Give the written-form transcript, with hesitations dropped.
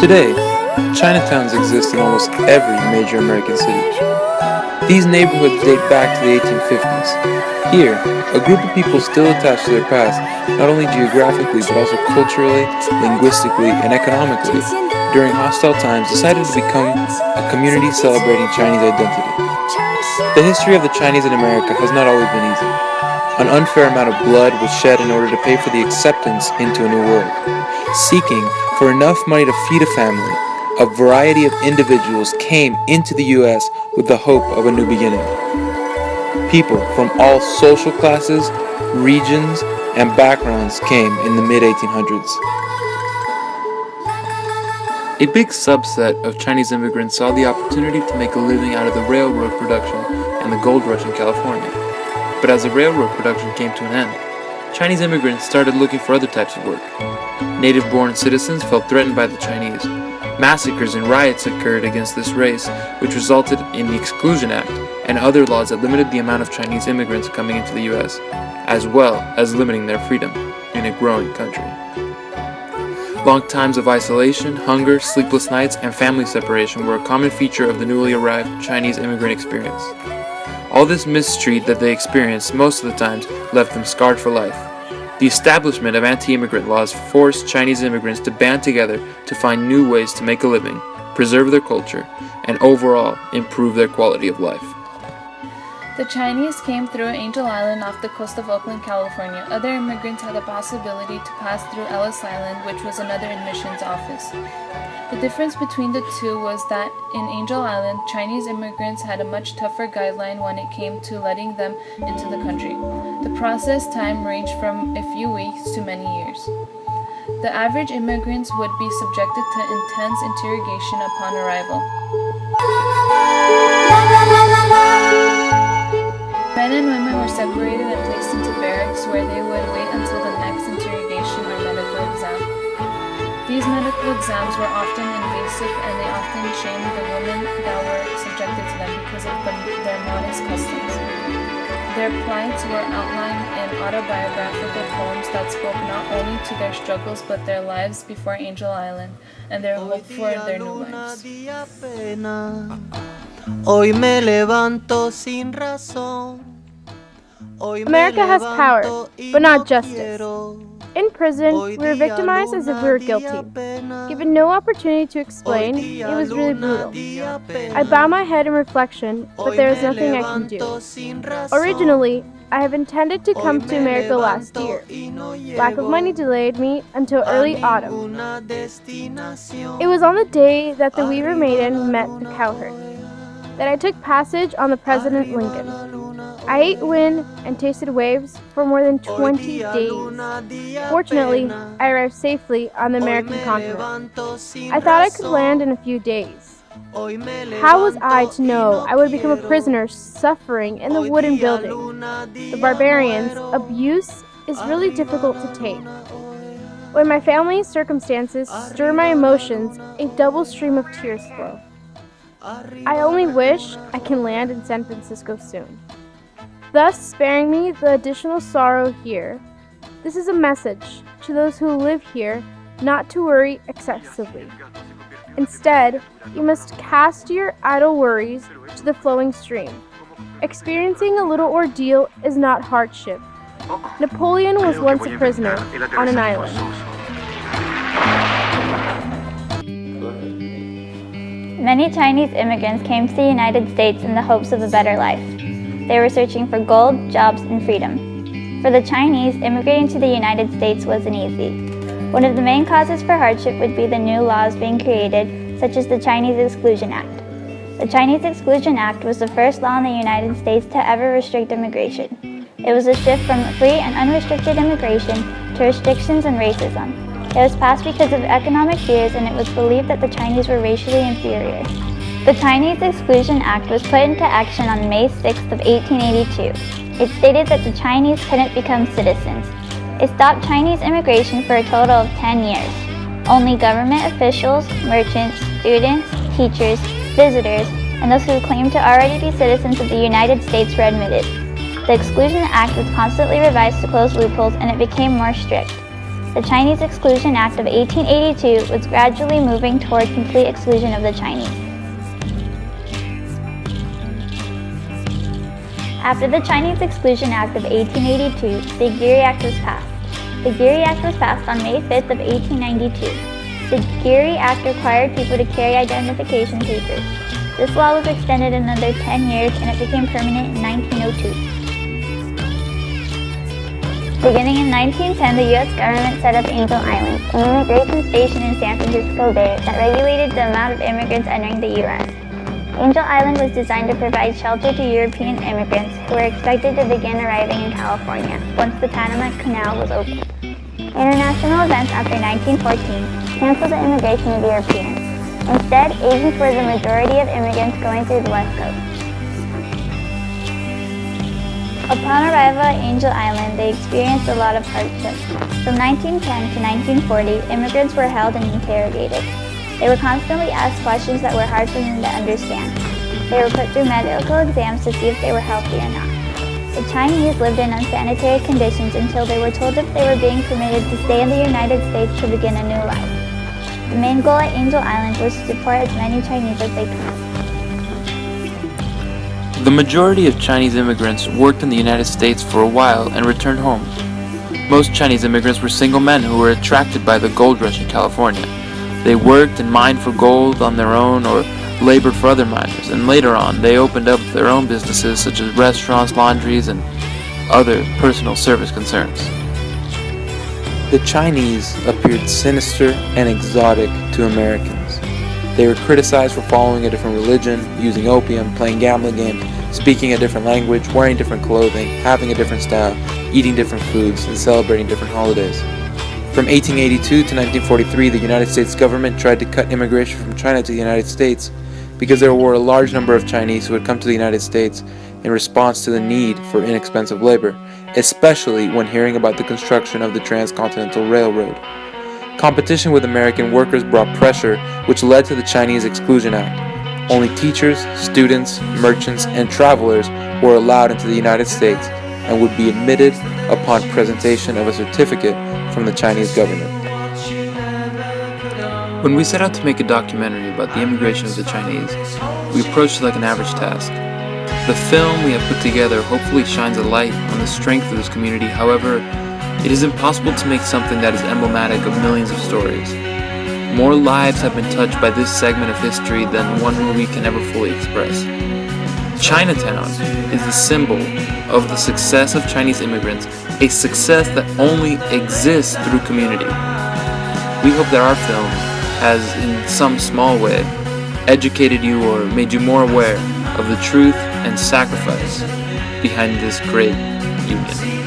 Today, Chinatowns exist in almost every major American city. These neighborhoods date back to the 1850s. Here, a group of people still attached to their past, not only geographically but also culturally, linguistically, and economically, during hostile times decided to become a community celebrating Chinese identity. The history of the Chinese in America has not always been easy. An unfair amount of blood was shed in order to pay for the acceptance into a new world. Seeking for enough money to feed a family, a variety of individuals came into the U.S. with the hope of a new beginning. People from all social classes, regions, and backgrounds came in the mid-1800s. A big subset of Chinese immigrants saw the opportunity to make a living out of the railroad production and the gold rush in California. But as the railroad production came to an end, Chinese immigrants started looking for other types of work. Native-born citizens felt threatened by the Chinese. Massacres and riots occurred against this race, which resulted in the Exclusion Act and other laws that limited the amount of Chinese immigrants coming into the U.S., as well as limiting their freedom in a growing country. Long times of isolation, hunger, sleepless nights, and family separation were a common feature of the newly arrived Chinese immigrant experience. All this mistreat that they experienced most of the times left them scarred for life. The establishment of anti-immigrant laws forced Chinese immigrants to band together to find new ways to make a living, preserve their culture, and overall improve their quality of life. The Chinese came through Angel Island off the coast of Oakland, California. Other immigrants had the possibility to pass through Ellis Island, which was another admissions office. The difference between the two was that in Angel Island, Chinese immigrants had a much tougher guideline when it came to letting them into the country. The process time ranged from a few weeks to many years. The average immigrants would be subjected to intense interrogation upon arrival. Men and women were separated and placed into barracks where they would wait until the next interrogation or medical exam. These medical exams were often invasive and they often shamed the women that were subjected to them because of their modest customs. Their plights were outlined in autobiographical poems that spoke not only to their struggles but their lives before Angel Island and their hope for their new lives. America has power, but not justice. In prison, we were victimized as if we were guilty. Given no opportunity to explain, it was really brutal. I bow my head in reflection, but there is nothing I can do. Originally, I have intended to come to America last year. Lack of money delayed me until early autumn. It was on the day that the Weaver Maiden met the cowherd that I took passage on the President Lincoln. I ate wind and tasted waves for more than 20 days. Fortunately, I arrived safely on the American continent. I thought I could land in a few days. How was I to know I would become a prisoner suffering in the wooden building? The barbarians' abuse is really difficult to take. When my family's circumstances stir my emotions, a double stream of tears flow. I only wish I can land in San Francisco soon, thus sparing me the additional sorrow here. This is a message to those who live here not to worry excessively. Instead, you must cast your idle worries to the flowing stream. Experiencing a little ordeal is not hardship. Napoleon was once a prisoner on an island. Many Chinese immigrants came to the United States in the hopes of a better life. They were searching for gold, jobs, and freedom. For the Chinese, immigrating to the United States wasn't easy. One of the main causes for hardship would be the new laws being created, such as the Chinese Exclusion Act. The Chinese Exclusion Act was the first law in the United States to ever restrict immigration. It was a shift from free and unrestricted immigration to restrictions and racism. It was passed because of economic fears, and it was believed that the Chinese were racially inferior. The Chinese Exclusion Act was put into action on May 6th of 1882. It stated that the Chinese couldn't become citizens. It stopped Chinese immigration for a total of 10 years. Only government officials, merchants, students, teachers, visitors, and those who claimed to already be citizens of the United States were admitted. The Exclusion Act was constantly revised to close loopholes, and it became more strict. The Chinese Exclusion Act of 1882 was gradually moving toward complete exclusion of the Chinese. After the Chinese Exclusion Act of 1882, the Geary Act was passed. The Geary Act was passed on May 5th of 1892. The Geary Act required people to carry identification papers. This law was extended another 10 years and it became permanent in 1902. Beginning in 1910, the U.S. government set up Angel Island, an immigration station in San Francisco Bay that regulated the amount of immigrants entering the U.S. Angel Island was designed to provide shelter to European immigrants who were expected to begin arriving in California once the Panama Canal was opened. International events after 1914 canceled the immigration of Europeans. Instead, Asians were the majority of immigrants going through the West Coast. Upon arrival at Angel Island, they experienced a lot of hardship. From 1910 to 1940, immigrants were held and interrogated. They were constantly asked questions that were hard for them to understand. They were put through medical exams to see if they were healthy or not. The Chinese lived in unsanitary conditions until they were told if they were being permitted to stay in the United States to begin a new life. The main goal at Angel Island was to deport as many Chinese as they could. The majority of Chinese immigrants worked in the United States for a while and returned home. Most Chinese immigrants were single men who were attracted by the gold rush in California. They worked and mined for gold on their own or labored for other miners, and later on they opened up their own businesses such as restaurants, laundries, and other personal service concerns. The Chinese appeared sinister and exotic to Americans. They were criticized for following a different religion, using opium, playing gambling games, speaking a different language, wearing different clothing, having a different style, eating different foods, and celebrating different holidays. From 1882 to 1943, the United States government tried to cut immigration from China to the United States because there were a large number of Chinese who had come to the United States in response to the need for inexpensive labor, especially when hearing about the construction of the Transcontinental Railroad. Competition with American workers brought pressure, which led to the Chinese Exclusion Act. Only teachers, students, merchants, and travelers were allowed into the United States and would be admitted upon presentation of a certificate from the Chinese government. When we set out to make a documentary about the immigration of the Chinese, we approached it like an average task. The film we have put together hopefully shines a light on the strength of this community. However, it is impossible to make something that is emblematic of millions of stories. More lives have been touched by this segment of history than one movie can ever fully express. Chinatown is the symbol of the success of Chinese immigrants, a success that only exists through community. We hope that our film has, in some small way, educated you or made you more aware of the truth and sacrifice behind this great union.